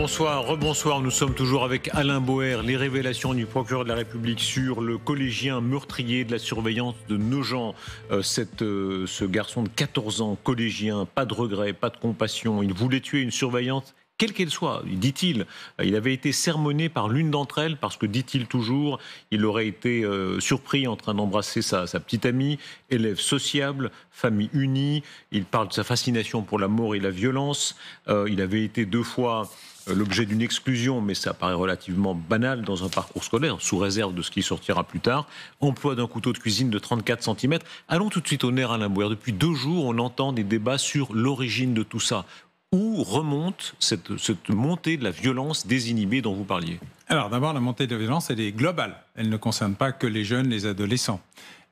Bonsoir, rebonsoir. Nous sommes toujours avec Alain Boer. Les révélations du procureur de la République sur le collégien meurtrier de la surveillance de Nogent. Ce garçon de 14 ans, collégien, pas de regret, pas de compassion. Il voulait tuer une surveillante, quelle qu'elle soit, dit-il. Il avait été sermonné par l'une d'entre elles parce que, dit-il toujours, il aurait été surpris en train d'embrasser sa petite amie, élève sociable, famille unie. Il parle de sa fascination pour la mort et la violence. Il avait été 2 fois l'objet d'une exclusion, mais ça paraît relativement banal dans un parcours scolaire, sous réserve de ce qui sortira plus tard. Emploi d'un couteau de cuisine de 34 cm. Allons tout de suite au nerf, Alain Boer. Depuis 2 jours, on entend des débats sur l'origine de tout ça. Où remonte cette montée de la violence désinhibée dont vous parliez ? Alors d'abord, la montée de la violence, elle est globale. Elle ne concerne pas que les jeunes, les adolescents.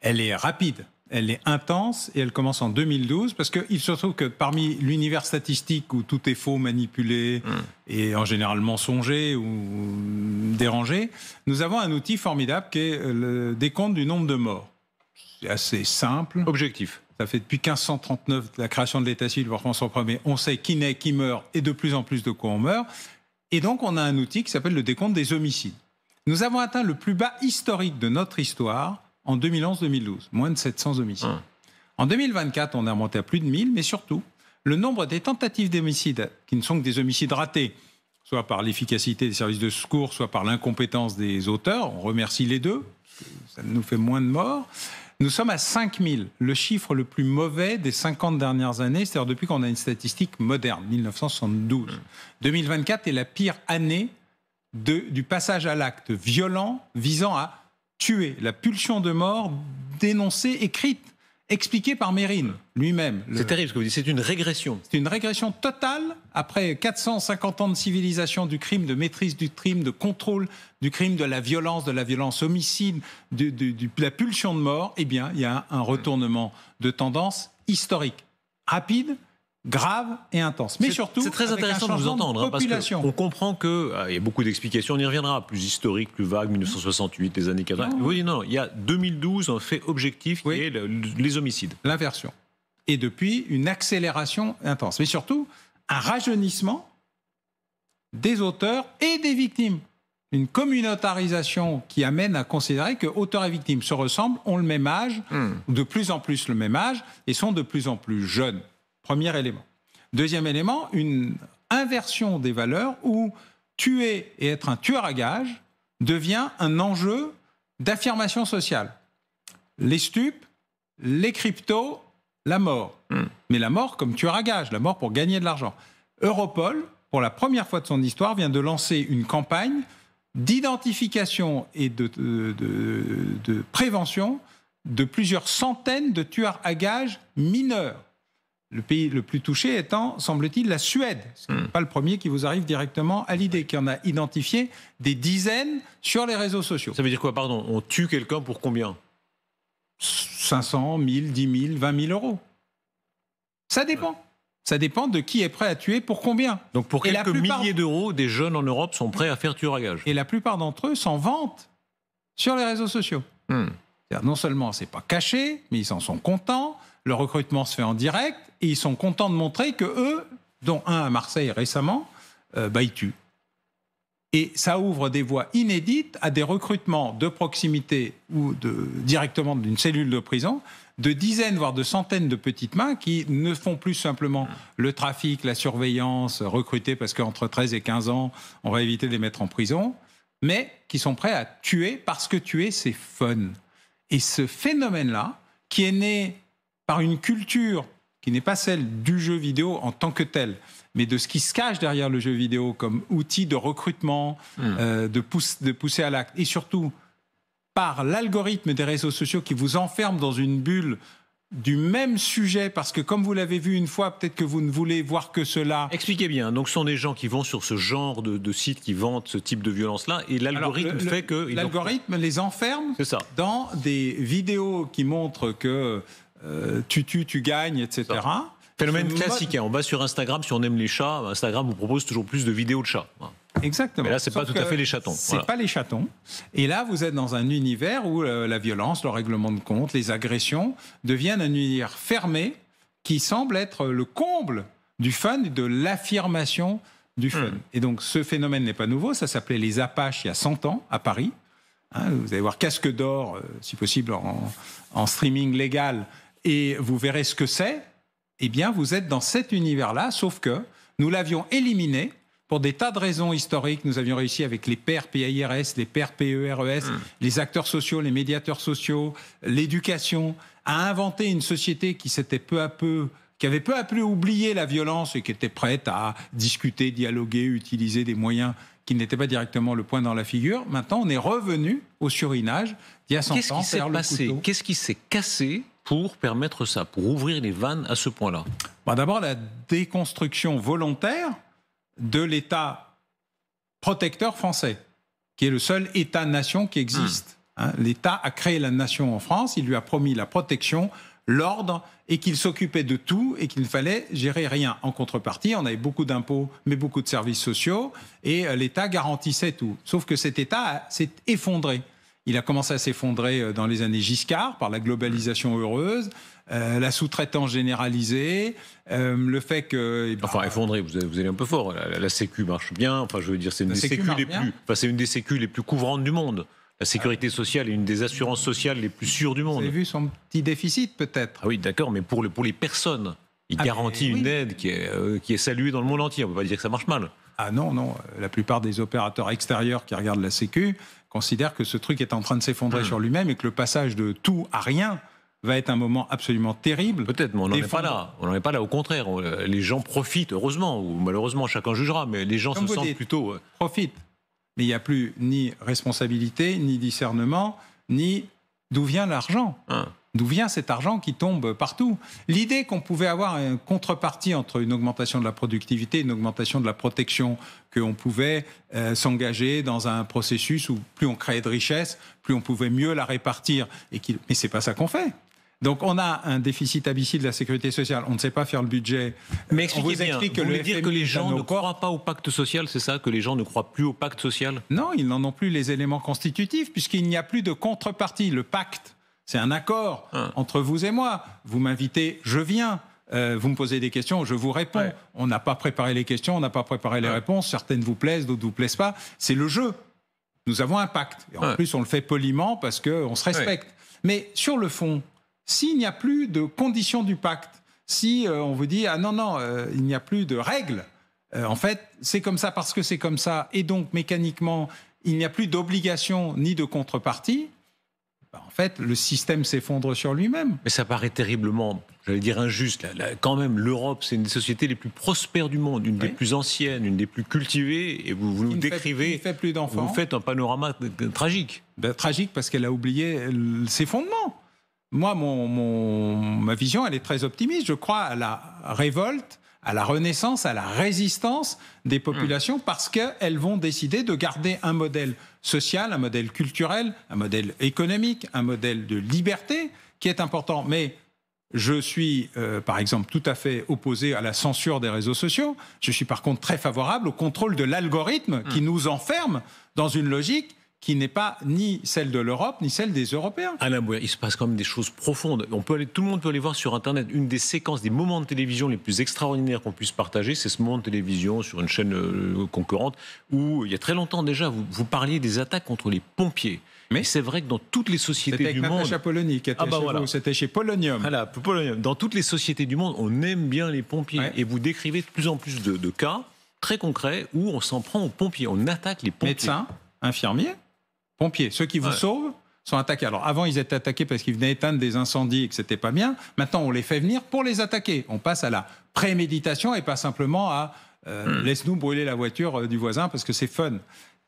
Elle est rapide, elle est intense et elle commence en 2012 parce qu'il se trouve que parmi l'univers statistique où tout est faux, manipulé et en général mensonger ou dérangé, nous avons un outil formidable qui est le décompte du nombre de morts. C'est assez simple. Objectif. Ça fait depuis 1539, la création de l'état civil pour François Ier, on sait qui naît, qui meurt, et de plus en plus de quoi on meurt. Et donc, on a un outil qui s'appelle le décompte des homicides. Nous avons atteint le plus bas historique de notre histoire en 2011-2012, moins de 700 homicides. En 2024, on est remonté à plus de 1000, mais surtout, le nombre des tentatives d'homicide, qui ne sont que des homicides ratés, soit par l'efficacité des services de secours, soit par l'incompétence des auteurs, on remercie les deux, parce que ça nous fait moins de morts. Nous sommes à 5000, le chiffre le plus mauvais des 50 dernières années, c'est-à-dire depuis qu'on a une statistique moderne, 1972. 2024 est la pire année du passage à l'acte violent visant à tuer, la pulsion de mort dénoncée, écrite, expliquée par Mérine lui-même. C'est terrible ce que vous dites, c'est une régression. C'est une régression totale après 450 ans de civilisation du crime, de maîtrise du crime, de contrôle du crime, de la violence homicide, de la pulsion de mort. Eh bien, il y a un retournement de tendance historique, rapide, grave et intense. Mais surtout, c'est très intéressant de vous entendre, parce qu'on comprend qu'il y a beaucoup d'explications, on y reviendra, plus historique, plus vague, 1968, les années 80. Oui, non, il y a 2012, un fait objectif qui est les homicides. L'inversion. Et depuis, une accélération intense. Mais surtout, un rajeunissement des auteurs et des victimes. Une communautarisation qui amène à considérer que auteurs et victimes se ressemblent, ont le même âge, de plus en plus le même âge, et sont de plus en plus jeunes. Premier élément. Deuxième élément, une inversion des valeurs où tuer et être un tueur à gages devient un enjeu d'affirmation sociale. Les stupes, les cryptos, la mort. Mais la mort comme tueur à gages, la mort pour gagner de l'argent. Europol, pour la première fois de son histoire, vient de lancer une campagne d'identification et de prévention de plusieurs centaines de tueurs à gages mineurs. Le pays le plus touché étant, semble-t-il, la Suède. Ce n'est pas le premier qui vous arrive directement à l'idée, qui en a identifié des dizaines sur les réseaux sociaux. Ça veut dire quoi, pardon ? On tue quelqu'un pour combien ? 500, 1000, 10 000, 20 000 euros. Ça dépend. Ça dépend de qui est prêt à tuer pour combien. Donc pour quelques milliers d'euros, des jeunes en Europe sont prêts à faire tueur à gages. Et la plupart d'entre eux s'en vantent sur les réseaux sociaux. Non seulement c'est pas caché, mais ils s'en sont contents. Le recrutement se fait en direct et ils sont contents de montrer que eux, dont un à Marseille récemment, ils tuent. Et ça ouvre des voies inédites à des recrutements de proximité ou directement d'une cellule de prison, de dizaines, voire de centaines de petites mains qui ne font plus simplement le trafic, la surveillance, recruter parce qu'entre 13 et 15 ans, on va éviter de les mettre en prison, mais qui sont prêts à tuer parce que tuer, c'est fun. Et ce phénomène-là, qui est né par une culture qui n'est pas celle du jeu vidéo en tant que tel, mais de ce qui se cache derrière le jeu vidéo comme outil de recrutement, de pousser à l'acte, et surtout par l'algorithme des réseaux sociaux qui vous enferme dans une bulle du même sujet, parce que comme vous l'avez vu une fois, peut-être que vous ne voulez voir que cela. Expliquez bien, donc ce sont des gens qui vont sur ce genre de sites qui vantent ce type de violence-là, et l'algorithme fait que... L'algorithme les enferme dans des vidéos qui montrent que tu tues, tu gagnes, etc. Phénomène classique, on va sur Instagram, si on aime les chats, Instagram vous propose toujours plus de vidéos de chats. Exactement. Mais là, c'est pas tout à fait les chatons. C'est pas les chatons. Et là, vous êtes dans un univers où la violence, le règlement de compte, les agressions deviennent un univers fermé qui semble être le comble du fun et de l'affirmation du fun. Et donc, ce phénomène n'est pas nouveau. Ça s'appelait les Apaches il y a 100 ans, à Paris. Vous allez voir Casque d'Or, si possible, en streaming légal, et vous verrez ce que c'est. Eh bien, vous êtes dans cet univers-là, sauf que nous l'avions éliminé pour des tas de raisons historiques. Nous avions réussi avec les pairs PAIRS, les pairs PERES, les acteurs sociaux, les médiateurs sociaux, l'éducation, à inventer une société qui avait peu à peu oublié la violence et qui était prête à discuter, dialoguer, utiliser des moyens qui n'étaient pas directement le poing dans la figure. Maintenant, on est revenu au surinage d'il y a 100 ans, faire le couteau. Qu'est-ce qui s'est cassé pour permettre ça, pour ouvrir les vannes à ce point-là? D'abord, la déconstruction volontaire de l'État protecteur français, qui est le seul État-nation qui existe. L'État a créé la nation en France, il lui a promis la protection, l'ordre, et qu'il s'occupait de tout et qu'il ne fallait gérer rien. En contrepartie, on avait beaucoup d'impôts, mais beaucoup de services sociaux, et l'État garantissait tout. Sauf que cet État s'est effondré. Il a commencé à s'effondrer dans les années Giscard, par la globalisation heureuse, la sous-traitance généralisée, le fait que... Enfin, effondré, vous allez un peu fort. La Sécu marche bien. Enfin, je veux dire, c'est une des sécu les plus couvrantes du monde. La sécurité sociale est une des assurances sociales les plus sûres du monde. Vous avez vu son petit déficit, peut-être? Ah oui, d'accord, mais pour les personnes, il garantit une aide qui est saluée dans le monde entier. On ne peut pas dire que ça marche mal. Ah non. La plupart des opérateurs extérieurs qui regardent la Sécu considèrent que ce truc est en train de s'effondrer sur lui-même et que le passage de tout à rien va être un moment absolument terrible. Peut-être, mais on n'en est pas là. On n'en est pas là, au contraire. Les gens profitent, heureusement, ou malheureusement, chacun jugera, mais les gens se sentent plutôt... Profitent. Mais il n'y a plus ni responsabilité, ni discernement, ni d'où vient l'argent. D'où vient cet argent qui tombe partout? L'idée qu'on pouvait avoir une contrepartie entre une augmentation de la productivité et une augmentation de la protection, qu'on pouvait s'engager dans un processus où plus on créait de richesse, plus on pouvait mieux la répartir. Mais ce n'est pas ça qu'on fait. Donc on a un déficit abyssal de la sécurité sociale, on ne sait pas faire le budget. Mais expliquez bien, vous voulez dire que les gens ne croient pas au pacte social, c'est ça? Que les gens ne croient plus au pacte social? Non, ils n'en ont plus les éléments constitutifs, puisqu'il n'y a plus de contrepartie. Le pacte, c'est un accord entre vous et moi. Vous m'invitez, je viens. Vous me posez des questions, je vous réponds. Ouais. On n'a pas préparé les questions, on n'a pas préparé les réponses. Certaines vous plaisent, d'autres ne vous plaisent pas. C'est le jeu. Nous avons un pacte. Et en plus, on le fait poliment parce qu'on se respecte. Mais sur le fond, s'il n'y a plus de conditions du pacte, si on vous dit « Ah non, il n'y a plus de règles », en fait, c'est comme ça parce que c'est comme ça, et donc mécaniquement, il n'y a plus d'obligation ni de contrepartie, en fait, le système s'effondre sur lui-même. Mais ça paraît terriblement, j'allais dire injuste. Quand même, l'Europe, c'est une des sociétés les plus prospères du monde, une des plus anciennes, une des plus cultivées, et vous nous décrivez... Qui ne fait plus d'enfants. Vous faites un panorama tragique. Tragique parce qu'elle a oublié ses fondements. Moi, ma vision, elle est très optimiste. Je crois à la révolte, à la renaissance, à la résistance des populations parce qu'elles vont décider de garder un modèle social, un modèle culturel, un modèle économique, un modèle de liberté qui est important. Mais je suis, par exemple, tout à fait opposé à la censure des réseaux sociaux. Je suis par contre très favorable au contrôle de l'algorithme qui nous enferme dans une logique qui n'est pas ni celle de l'Europe, ni celle des Européens. Alain Bouer, il se passe quand même des choses profondes. Tout le monde peut aller voir sur Internet. Une des séquences, des moments de télévision les plus extraordinaires qu'on puisse partager, c'est ce moment de télévision sur une chaîne concurrente où, il y a très longtemps déjà, vous parliez des attaques contre les pompiers. Mais c'est vrai que dans toutes les sociétés du monde... C'était avec Natacha Polony qui était chez vous, c'était chez Polonium. Voilà, Polonium. Dans toutes les sociétés du monde, on aime bien les pompiers. Ouais. Et vous décrivez de plus en plus de cas très concrets où on s'en prend aux pompiers, on attaque les pompiers. Médecins, infirmiers, pompiers, ceux qui vous sauvent sont attaqués. Alors avant, ils étaient attaqués parce qu'ils venaient éteindre des incendies et que c'était pas bien. Maintenant, on les fait venir pour les attaquer. On passe à la préméditation et pas simplement à laisse-nous brûler la voiture du voisin parce que c'est fun.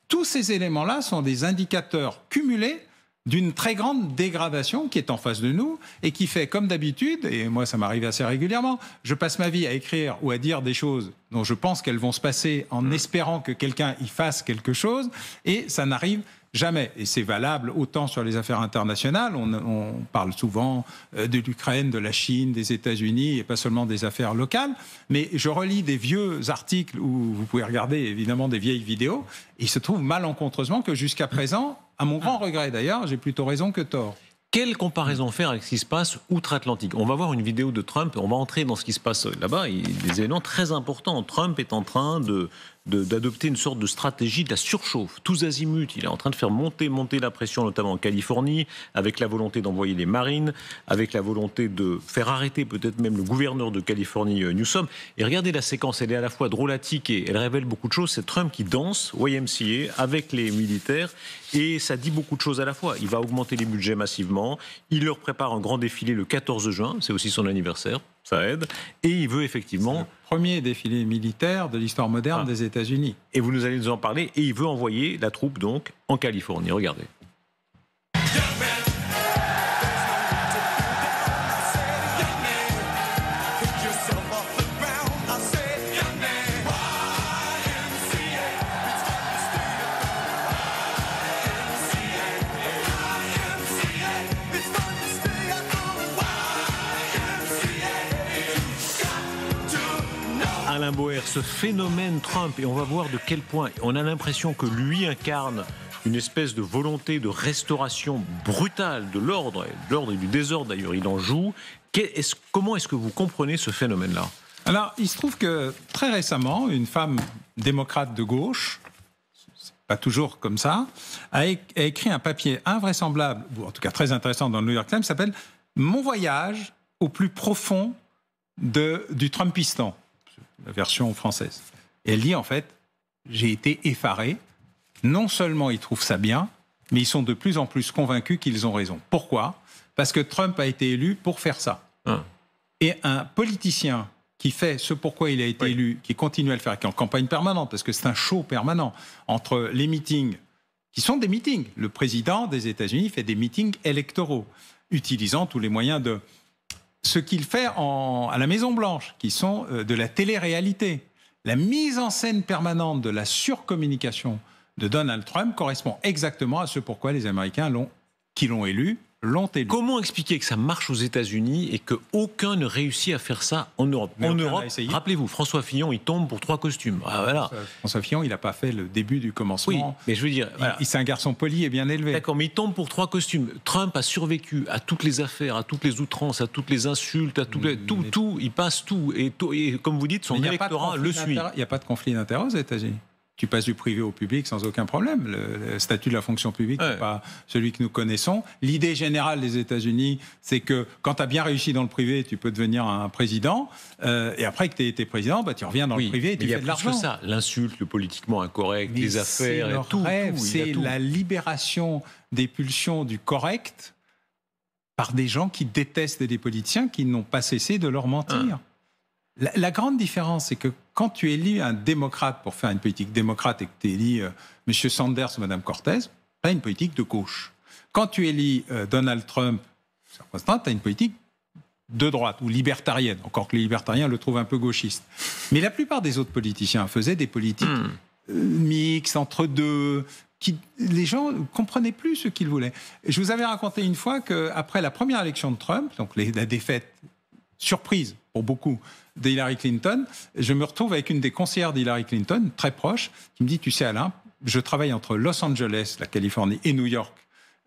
Tous ces éléments-là sont des indicateurs cumulés d'une très grande dégradation qui est en face de nous et qui fait, comme d'habitude, et moi ça m'arrive assez régulièrement, je passe ma vie à écrire ou à dire des choses dont je pense qu'elles vont se passer en espérant que quelqu'un y fasse quelque chose, et ça n'arrive jamais. Et c'est valable autant sur les affaires internationales, on parle souvent de l'Ukraine, de la Chine, des États-Unis, et pas seulement des affaires locales, mais je relis des vieux articles où vous pouvez regarder évidemment des vieilles vidéos, et il se trouve malencontreusement que jusqu'à présent, à mon grand regret d'ailleurs, j'ai plutôt raison que tort. Quelle comparaison faire avec ce qui se passe outre-Atlantique? On va voir une vidéo de Trump, on va entrer dans ce qui se passe là-bas, il y a des éléments très importants. Trump est en train d'adopter une sorte de stratégie de la surchauffe, tous azimuts. Il est en train de faire monter la pression, notamment en Californie, avec la volonté d'envoyer les Marines, avec la volonté de faire arrêter peut-être même le gouverneur de Californie, Newsom. Et regardez la séquence, elle est à la fois drôlatique et elle révèle beaucoup de choses. C'est Trump qui danse, YMCA, avec les militaires, et ça dit beaucoup de choses à la fois. Il va augmenter les budgets massivement, il leur prépare un grand défilé le 14 juin, c'est aussi son anniversaire, ça aide, et il veut effectivement... Le premier défilé militaire de l'histoire moderne des États-Unis. Et vous allez nous en parler, et il veut envoyer la troupe donc en Californie, regardez. Alain Boer, ce phénomène Trump, et on va voir de quel point on a l'impression que lui incarne une espèce de volonté de restauration brutale de l'ordre et du désordre d'ailleurs, il en joue. Comment est-ce que vous comprenez ce phénomène-là ? Alors, il se trouve que très récemment, une femme démocrate de gauche, c'est pas toujours comme ça, a écrit un papier invraisemblable, ou en tout cas très intéressant dans le New York Times, qui s'appelle « Mon voyage au plus profond du Trumpistan ». La version française. Et elle dit en fait, j'ai été effaré. Non seulement ils trouvent ça bien, mais ils sont de plus en plus convaincus qu'ils ont raison. Pourquoi ? Parce que Trump a été élu pour faire ça. Et un politicien qui fait ce pourquoi il a été élu, qui continue à le faire, qui est en campagne permanente, parce que c'est un show permanent, entre les meetings, qui sont des meetings. Le président des États-Unis fait des meetings électoraux, utilisant tous les moyens de... Ce qu'il fait à la Maison-Blanche, qui sont de la télé-réalité. La mise en scène permanente de la surcommunication de Donald Trump correspond exactement à ce pourquoi les Américains qui l'ont élu, l'ont élu. Comment expliquer que ça marche aux États-Unis et qu'aucun ne réussit à faire ça en Europe ? En Europe, rappelez-vous, François Fillon, il tombe pour 3 costumes. Ah, voilà. François Fillon, il n'a pas fait le début du commencement. Oui, mais je veux dire... Voilà. C'est un garçon poli et bien élevé. D'accord, mais il tombe pour 3 costumes. Trump a survécu à toutes les affaires, à toutes les outrances, à toutes les insultes, à tout, il passe tout. Et comme vous dites, son électorat le suit. Il n'y a pas de conflit d'intérêt aux États-Unis. Tu passes du privé au public sans aucun problème. Le statut de la fonction publique n'est pas celui que nous connaissons. L'idée générale des États-Unis, c'est que quand tu as bien réussi dans le privé, tu peux devenir un président. Et après que tu aies été président, tu reviens dans le privé et tu fais de l'argent. Il y a plus que ça. L'insulte, le politiquement incorrect, les affaires, et tout. C'est la libération des pulsions du correct par des gens qui détestent des politiciens qui n'ont pas cessé de leur mentir. La grande différence, c'est que quand tu élis un démocrate pour faire une politique démocrate et que tu élis M. Sanders ou Mme Cortez, tu as une politique de gauche. Quand tu élis Donald Trump, tu as une politique de droite ou libertarienne, encore que les libertariens le trouvent un peu gauchiste. Mais la plupart des autres politiciens faisaient des politiques mixtes, entre deux... les gens ne comprenaient plus ce qu'ils voulaient. Je vous avais raconté une fois qu'après la première élection de Trump, donc la défaite surprise pour beaucoup d'Hillary Clinton, je me retrouve avec une des conseillères d'Hillary Clinton, très proche, qui me dit, tu sais Alain, je travaille entre Los Angeles, la Californie, et New York,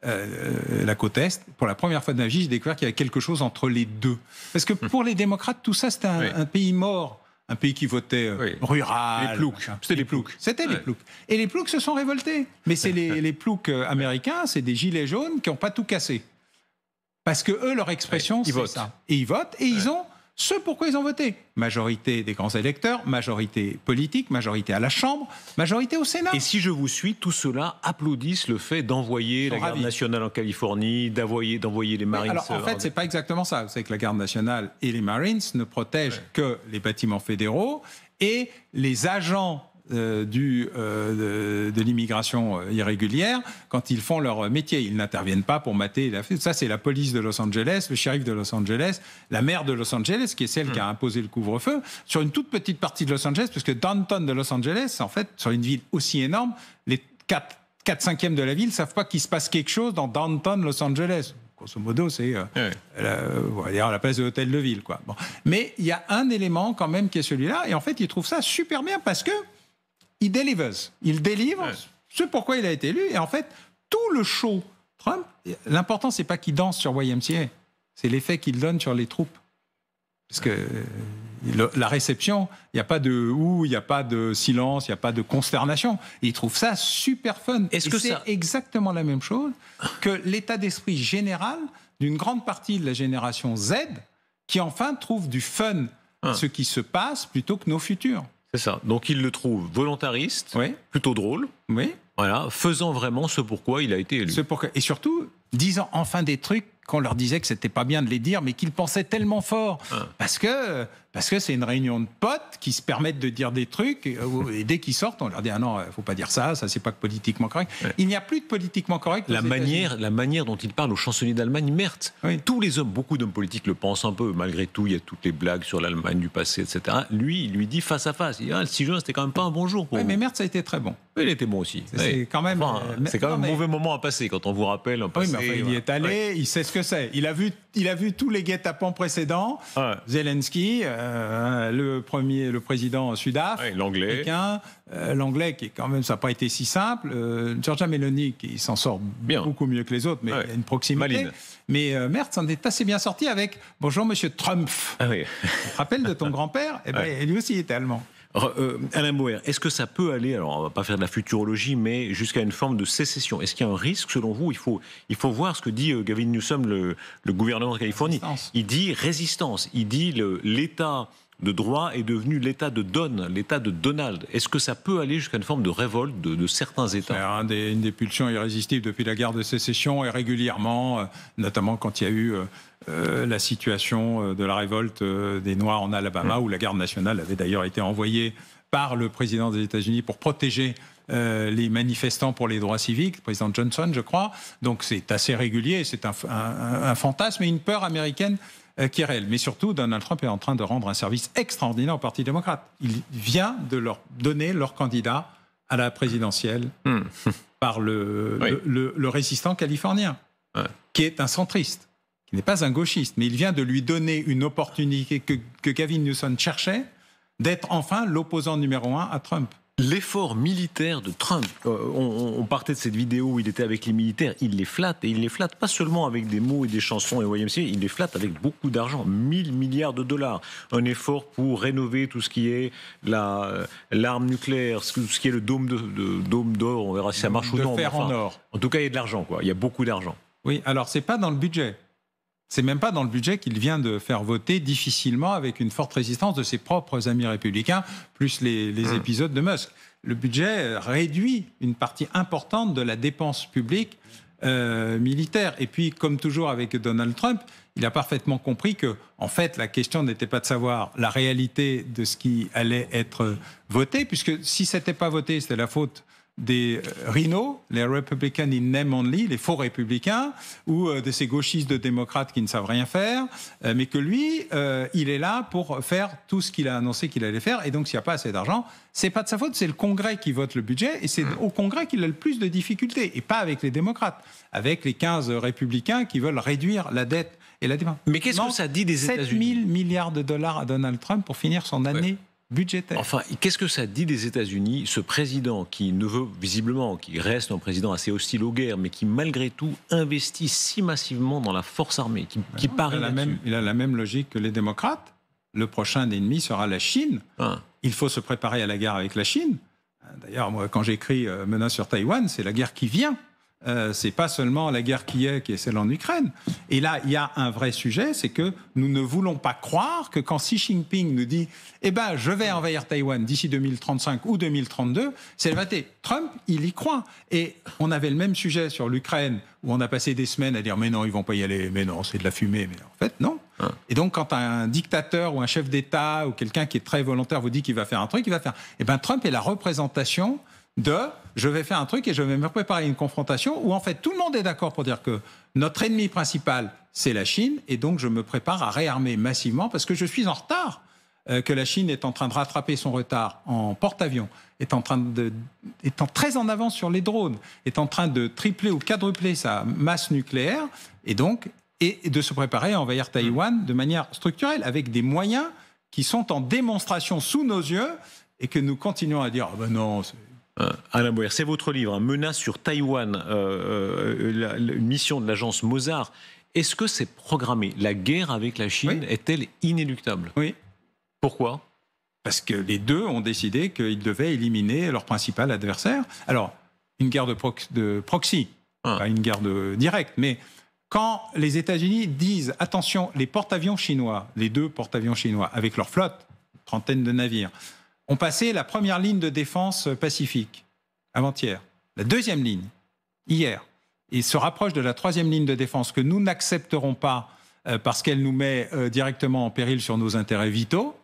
la côte Est. Pour la première fois de ma vie, j'ai découvert qu'il y avait quelque chose entre les deux. Parce que pour les démocrates, tout ça, c'était un pays mort. Un pays qui votait rural. Les ploucs. C'était les ploucs. C'était les ploucs. Et les ploucs se sont révoltés. Mais c'est les ploucs américains, c'est des gilets jaunes qui n'ont pas tout cassé. Parce que eux, leur expression, c'est ça. Et ils votent, et ils ont ce pourquoi ils ont voté. Majorité des grands électeurs, majorité politique, majorité à la Chambre, majorité au Sénat. Et si je vous suis, tout cela applaudissent le fait d'envoyer la garde nationale en Californie, d'envoyer les Marines. Alors, en fait, c'est pas exactement ça. Vous savez que la garde nationale et les Marines ne protègent que les bâtiments fédéraux et les agents de l'immigration irrégulière quand ils font leur métier. Ils n'interviennent pas pour mater. Ça, c'est la police de Los Angeles, le shérif de Los Angeles, la maire de Los Angeles, qui est celle qui a imposé le couvre-feu, sur une toute petite partie de Los Angeles, parce que downtown de Los Angeles, en fait, sur une ville aussi énorme, les 4/5 de la ville ne savent pas qu'il se passe quelque chose dans downtown Los Angeles. Grosso modo, c'est la place de l'hôtel de ville, quoi. Bon. Mais il y a un élément quand même qui est celui-là, et en fait, ils trouvent ça super bien parce que il délivre ce pourquoi il a été élu. Et en fait, tout le show Trump, l'important, c'est pas qu'il danse sur YMCA, c'est l'effet qu'il donne sur les troupes. Parce que la réception, il n'y a pas de il n'y a pas de silence, il n'y a pas de consternation. Ils trouvent ça super fun. C'est exactement la même chose que l'état d'esprit général d'une grande partie de la génération Z qui enfin trouve du fun ce qui se passe plutôt que nos futurs. C'est ça. Donc il le trouve volontariste, plutôt drôle. Oui. Voilà, faisant vraiment ce pourquoi il a été élu. Et surtout, disant enfin des trucs qu'on leur disait que c'était pas bien de les dire, mais qu'ils pensaient tellement fort. Parce que c'est une réunion de potes qui se permettent de dire des trucs, et dès qu'ils sortent, on leur dit « Ah non, faut pas dire ça, ça c'est pas politiquement correct ». Il n'y a plus de politiquement correct. La manière dont il parle au chancelier d'Allemagne, Merz. Tous les hommes, beaucoup d'hommes politiques le pensent un peu, malgré tout, il y a toutes les blagues sur l'Allemagne du passé, etc. Lui, il lui dit face à face, il dit, le 6 juin, c'était quand même pas un bon jour pour vous. Mais Merz a été très bon. Il était bon aussi. C'est quand même un mauvais moment à passer quand on vous rappelle un passé. Oui, mais il y est allé, il sait ce que c'est. Il a vu tous les guet-apens précédents. Zelensky, le président Sudaf, l'anglais, l'anglais qui est quand même, ça n'a pas été si simple. Giorgia Meloni qui s'en sort beaucoup mieux que les autres, mais il y a une proximité. Maline. Mais Merz en est assez bien sorti avec bonjour Monsieur Trump. Tu te rappelles de ton grand-père? Lui aussi il était allemand. Alain Boer, est-ce que ça peut aller, alors on ne va pas faire de la futurologie, mais jusqu'à une forme de sécession? Est-ce qu'il y a un risque selon vous? Il faut voir ce que dit Gavin Newsom, le gouverneur de Californie. Il dit résistance, il dit l'État de droit est devenu l'État de Don, l'État de Donald. Est-ce que ça peut aller jusqu'à une forme de révolte de certains États? C'est une des pulsions irrésistibles depuis la guerre de sécession et régulièrement, notamment quand il y a eu la situation de la révolte des Noirs en Alabama, où la garde nationale avait d'ailleurs été envoyée par le président des États-Unis pour protéger les manifestants pour les droits civiques, le président Johnson, je crois. Donc c'est assez régulier, c'est un fantasme et une peur américaine qui est réelle. Mais surtout, Donald Trump est en train de rendre un service extraordinaire au Parti démocrate. Il vient de leur donner leur candidat à la présidentielle par le résistant californien, qui est un centriste, qui n'est pas un gauchiste, mais il vient de lui donner une opportunité que Gavin Newsom cherchait d'être enfin l'opposant numéro 1 à Trump. L'effort militaire de Trump, on partait de cette vidéo où il était avec les militaires, il les flatte, et il les flatte pas seulement avec des mots et des chansons et YMCA, il les flatte avec beaucoup d'argent, 1000 milliards de dollars. Un effort pour rénover tout ce qui est l'arme nucléaire, tout ce qui est le dôme d'or, on verra si ça marche ou non. De fer en or. En tout cas, il y a de l'argent, il y a beaucoup d'argent. Oui, alors c'est pas dans le budget. C'est même pas dans le budget qu'il vient de faire voter difficilement avec une forte résistance de ses propres amis républicains, plus les épisodes de Musk. Le budget réduit une partie importante de la dépense publique militaire. Et puis, comme toujours avec Donald Trump, il a parfaitement compris que, en fait, la question n'était pas de savoir la réalité de ce qui allait être voté, puisque si c'était pas voté, c'était la faute des rhinos, les Republicans in name only, les faux républicains, ou de ces gauchistes de démocrates qui ne savent rien faire, mais que lui, il est là pour faire tout ce qu'il a annoncé qu'il allait faire, et donc s'il n'y a pas assez d'argent, c'est pas de sa faute, c'est le Congrès qui vote le budget, et c'est au Congrès qu'il a le plus de difficultés, et pas avec les démocrates, avec les 15 républicains qui veulent réduire la dette et la dépense. Mais qu'est-ce que ça dit des États-Unis? 7 000 milliards de dollars à Donald Trump pour finir son année budgétaire. Enfin, qu'est-ce que ça dit des États-Unis, ce président qui ne veut visiblement, qui reste un président assez hostile aux guerres, mais qui malgré tout investit si massivement dans la force armée, qui parie là-dessus. Il a la même logique que les démocrates. Le prochain ennemi sera la Chine. Il faut se préparer à la guerre avec la Chine. D'ailleurs, moi, quand j'écris Menace sur Taïwan, c'est la guerre qui vient. C'est pas seulement la guerre qui est celle en Ukraine. Et là, il y a un vrai sujet, c'est que nous ne voulons pas croire que quand Xi Jinping nous dit « Eh ben, je vais envahir Taïwan d'ici 2035 ou 2032 », c'est la vérité. Trump, il y croit. Et on avait le même sujet sur l'Ukraine, où on a passé des semaines à dire « Mais non, ils vont pas y aller. Mais non, c'est de la fumée. » Mais en fait, non. Et donc, quand un dictateur ou un chef d'État ou quelqu'un qui est très volontaire vous dit qu'il va faire un truc, il va faire. Eh ben, Trump est la représentation de je vais faire un truc et je vais me préparer à une confrontation où en fait tout le monde est d'accord pour dire que notre ennemi principal c'est la Chine et donc je me prépare à réarmer massivement parce que je suis en retard, que la Chine est en train de rattraper son retard en porte-avions, étant très en avance sur les drones, est en train de tripler ou quadrupler sa masse nucléaire et donc et de se préparer à envahir Taïwan de manière structurelle avec des moyens qui sont en démonstration sous nos yeux et que nous continuons à dire « ben non ». Alain Boer, c'est votre livre, Menace sur Taïwan, une mission de l'agence Mozart. Est-ce que c'est programmé? La guerre avec la Chine est-elle inéluctable? Oui. Pourquoi ? Parce que les deux ont décidé qu'ils devaient éliminer leur principal adversaire. Alors, une guerre de proxy, pas une guerre directe, mais quand les États-Unis disent, attention, les porte-avions chinois, les 2 porte-avions chinois, avec leur flotte, trentaine de navires, ont passé la première ligne de défense pacifique, avant-hier. La deuxième ligne, hier, et se rapproche de la 3e ligne de défense que nous n'accepterons pas parce qu'elle nous met directement en péril sur nos intérêts vitaux.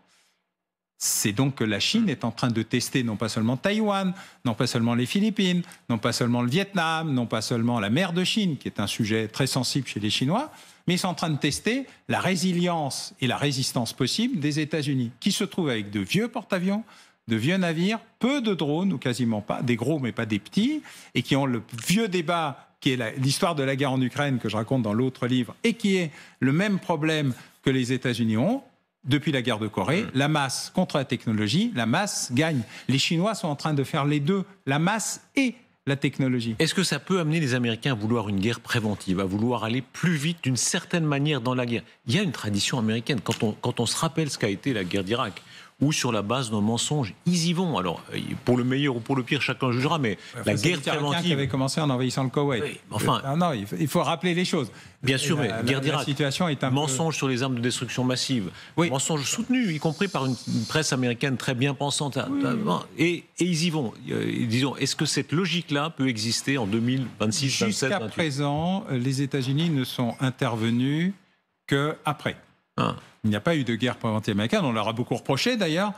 C'est donc que la Chine est en train de tester non pas seulement Taïwan, non pas seulement les Philippines, non pas seulement le Vietnam, non pas seulement la mer de Chine, qui est un sujet très sensible chez les Chinois, mais ils sont en train de tester la résilience et la résistance possible des États-Unis, qui se trouvent avec de vieux porte-avions, de vieux navires, peu de drones, ou quasiment pas, des gros mais pas des petits, et qui ont le vieux débat qui est l'histoire de la guerre en Ukraine que je raconte dans l'autre livre, et qui est le même problème que les États-Unis ont. Depuis la guerre de Corée, la masse contre la technologie, la masse gagne. Les Chinois sont en train de faire les deux, la masse et la technologie. Est-ce que ça peut amener les Américains à vouloir une guerre préventive, à vouloir aller plus vite d'une certaine manière dans la guerre ? Il y a une tradition américaine. Quand on se rappelle ce qu'a été la guerre d'Irak, où sur la base d'un mensonge, ils y vont. Alors, pour le meilleur ou pour le pire, chacun jugera, mais la guerre préventive... qui avait commencé en envahissant le Koweït. Oui, enfin... Non, il faut rappeler les choses. Bien sûr, mais guerre d'Irak, la situation est un mensonge sur les armes de destruction massive, mensonge soutenu, y compris par une presse américaine très bien pensante. Et ils y vont. Disons, est-ce que cette logique-là peut exister en 2026, 2027, Jusqu'à présent, les États-Unis ne sont intervenus qu'après. Il n'y a pas eu de guerre préventive américaine. On leur a beaucoup reproché d'ailleurs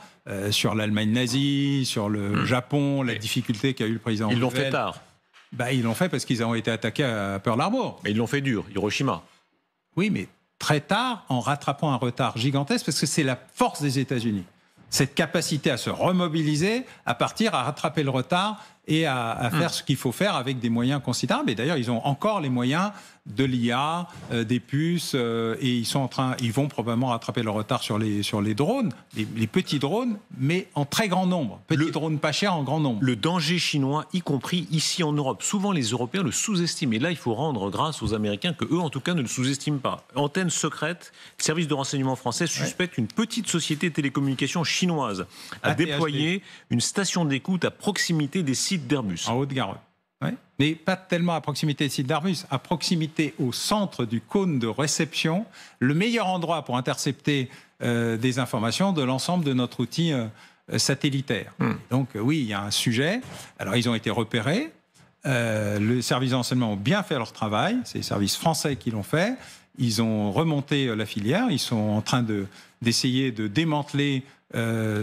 sur l'Allemagne nazie, sur le Japon, la difficulté qu'a eu le président Roosevelt. Ils l'ont fait tard. Ils l'ont fait parce qu'ils ont été attaqués à Pearl Harbor. Mais ils l'ont fait dur, Hiroshima. Oui, mais très tard, en rattrapant un retard gigantesque, parce que c'est la force des États-Unis. Cette capacité à se remobiliser, à partir, à rattraper le retard et à faire ce qu'il faut faire avec des moyens considérables. Et d'ailleurs, ils ont encore les moyens de l'IA, des puces, et ils vont probablement rattraper le retard sur les drones, les petits drones, mais en très grand nombre. Petits drones pas chers en grand nombre. Le danger chinois, y compris ici en Europe. Souvent, les Européens le sous-estiment. Et là, il faut rendre grâce aux Américains que eux, en tout cas, ne le sous-estiment pas. Antenne secrète, service de renseignement français suspecte une petite société de télécommunications chinoise a déployé une station d'écoute à proximité des sites d'Airbus. En Haute-Garonne. Oui. Mais pas tellement à proximité des sites d'Airbus, à proximité au centre du cône de réception, le meilleur endroit pour intercepter des informations de l'ensemble de notre outil satellitaire. Donc oui, il y a un sujet. Alors ils ont été repérés. Les services de renseignement ont bien fait leur travail. C'est les services français qui l'ont fait. Ils ont remonté la filière. Ils sont en train d'essayer de démanteler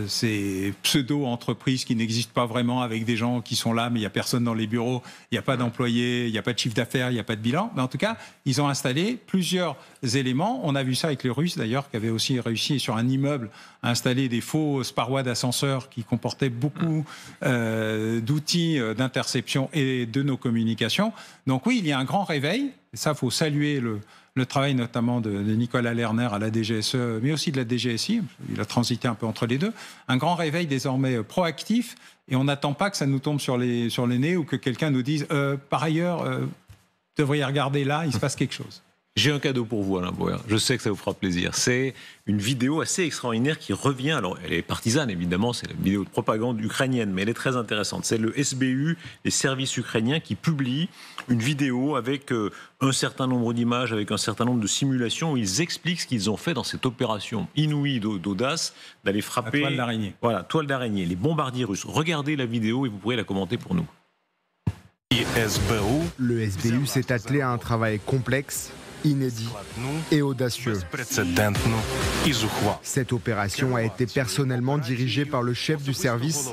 ces pseudo-entreprises qui n'existent pas vraiment, avec des gens qui sont là, mais il n'y a personne dans les bureaux, il n'y a pas d'employés, il n'y a pas de chiffre d'affaires, il n'y a pas de bilan. Mais en tout cas, ils ont installé plusieurs éléments. On a vu ça avec les Russes, d'ailleurs, qui avaient aussi réussi sur un immeuble à installer des fausses parois d'ascenseurs qui comportaient beaucoup d'outils d'interception et de nos communications. Donc oui, il y a un grand réveil. Et ça, il faut saluer le travail notamment de Nicolas Lerner à la DGSE, mais aussi de la DGSI. Il a transité un peu entre les deux. Un grand réveil désormais proactif, et on n'attend pas que ça nous tombe sur les nez ou que quelqu'un nous dise par ailleurs, vous devriez regarder là, il se passe quelque chose. J'ai un cadeau pour vous, Alain Bauer. Je sais que ça vous fera plaisir. C'est une vidéo assez extraordinaire qui revient. Alors, elle est partisane, évidemment. C'est une vidéo de propagande ukrainienne, mais elle est très intéressante. C'est le SBU, les services ukrainiens, qui publie une vidéo avec un certain nombre d'images, avec un certain nombre de simulations, où ils expliquent ce qu'ils ont fait dans cette opération inouïe d'audace d'aller frapper... La toile d'araignée. Voilà, toile d'araignée, les bombardiers russes. Regardez la vidéo et vous pourrez la commenter pour nous. Le SBU s'est attelé à un travail complexe, inédit et audacieux. Cette opération a été personnellement dirigée par le chef du service,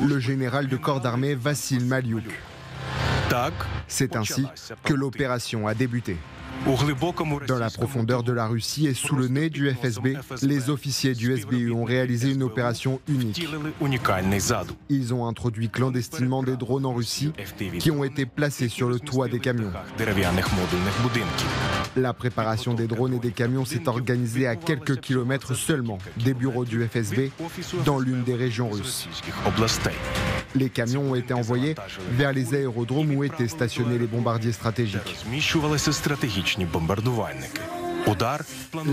le général de corps d'armée Vassil Maliuk. C'est ainsi que l'opération a débuté. Dans la profondeur de la Russie et sous le nez du FSB, les officiers du SBU ont réalisé une opération unique. Ils ont introduit clandestinement des drones en Russie qui ont été placés sur le toit des camions. La préparation des drones et des camions s'est organisée à quelques kilomètres seulement des bureaux du FSB dans l'une des régions russes. Les camions ont été envoyés vers les aérodromes où étaient stationnés les bombardiers stratégiques.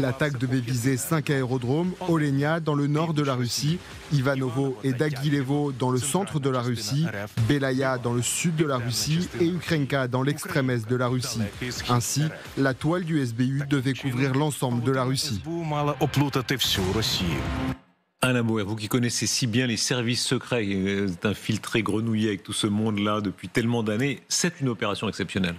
L'attaque devait viser 5 aérodromes, Olenia dans le nord de la Russie, Ivanovo et Daguilevo dans le centre de la Russie, Belaya dans le sud de la Russie et Ukrenka dans l'extrême est de la Russie. Ainsi, la toile du SBU devait couvrir l'ensemble de la Russie. Alain Bauer, vous qui connaissez si bien les services secrets, vous êtes infiltré, grenouillé avec tout ce monde-là depuis tellement d'années, c'est une opération exceptionnelle.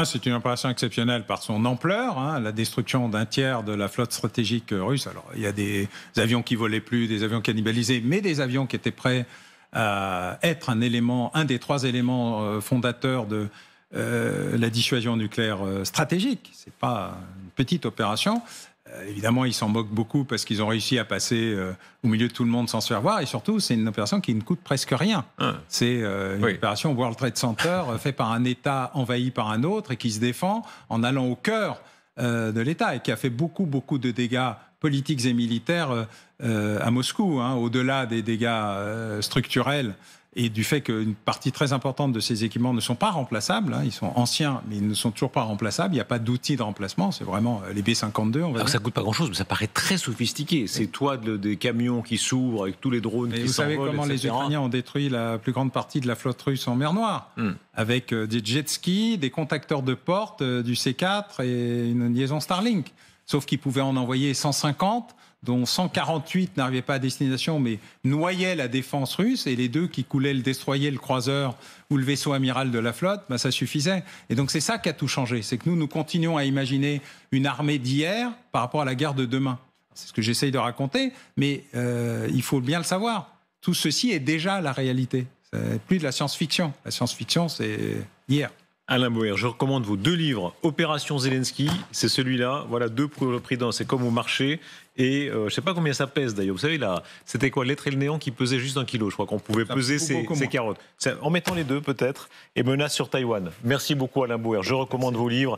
C'est une opération exceptionnelle par son ampleur, la destruction d'un tiers de la flotte stratégique russe. Alors, il y a des avions qui volaient plus, des avions cannibalisés, mais des avions qui étaient prêts à être un des 3 éléments fondateurs de la dissuasion nucléaire stratégique. C'est pas une petite opération. Évidemment, ils s'en moquent beaucoup parce qu'ils ont réussi à passer au milieu de tout le monde sans se faire voir. Et surtout, c'est une opération qui ne coûte presque rien. C'est une opération World Trade Center faite par un État envahi par un autre et qui se défend en allant au cœur de l'État et qui a fait beaucoup, beaucoup de dégâts politiques et militaires à Moscou, au-delà des dégâts structurels et du fait qu'une partie très importante de ces équipements ne sont pas remplaçables. Ils sont anciens, mais ils ne sont toujours pas remplaçables. Il n'y a pas d'outil de remplacement. C'est vraiment les B-52, on va dire. Ça ne coûte pas grand-chose, mais ça paraît très sophistiqué. Ces toits des camions qui s'ouvrent avec tous les drones qui s'envolent, vous savez comment les Ukrainiens ont détruit la plus grande partie de la flotte russe en mer Noire avec des jet skis, des contacteurs de porte, du C4 et une liaison Starlink. Sauf qu'ils pouvaient en envoyer 150, dont 148 n'arrivaient pas à destination, mais noyaient la défense russe, et les 2 qui coulaient le destroyer, le croiseur ou le vaisseau amiral de la flotte, ça suffisait. Et donc c'est ça qui a tout changé, c'est que nous continuons à imaginer une armée d'hier par rapport à la guerre de demain. C'est ce que j'essaye de raconter, mais il faut bien le savoir. Tout ceci est déjà la réalité. C'est plus de la science-fiction. La science-fiction, c'est hier. Alain Bauer, je recommande vos 2 livres. Opération Zelensky, c'est celui-là. Voilà 2 prudents, c'est comme au marché. Et je ne sais pas combien ça pèse d'ailleurs. Vous savez, là, c'était quoi, l'être et le néant qui pesait juste 1 kilo. Je crois qu'on pouvait peser ces carottes. En mettant les 2 peut-être. Et menace sur Taïwan. Merci beaucoup Alain Bauer. Je recommande vos livres.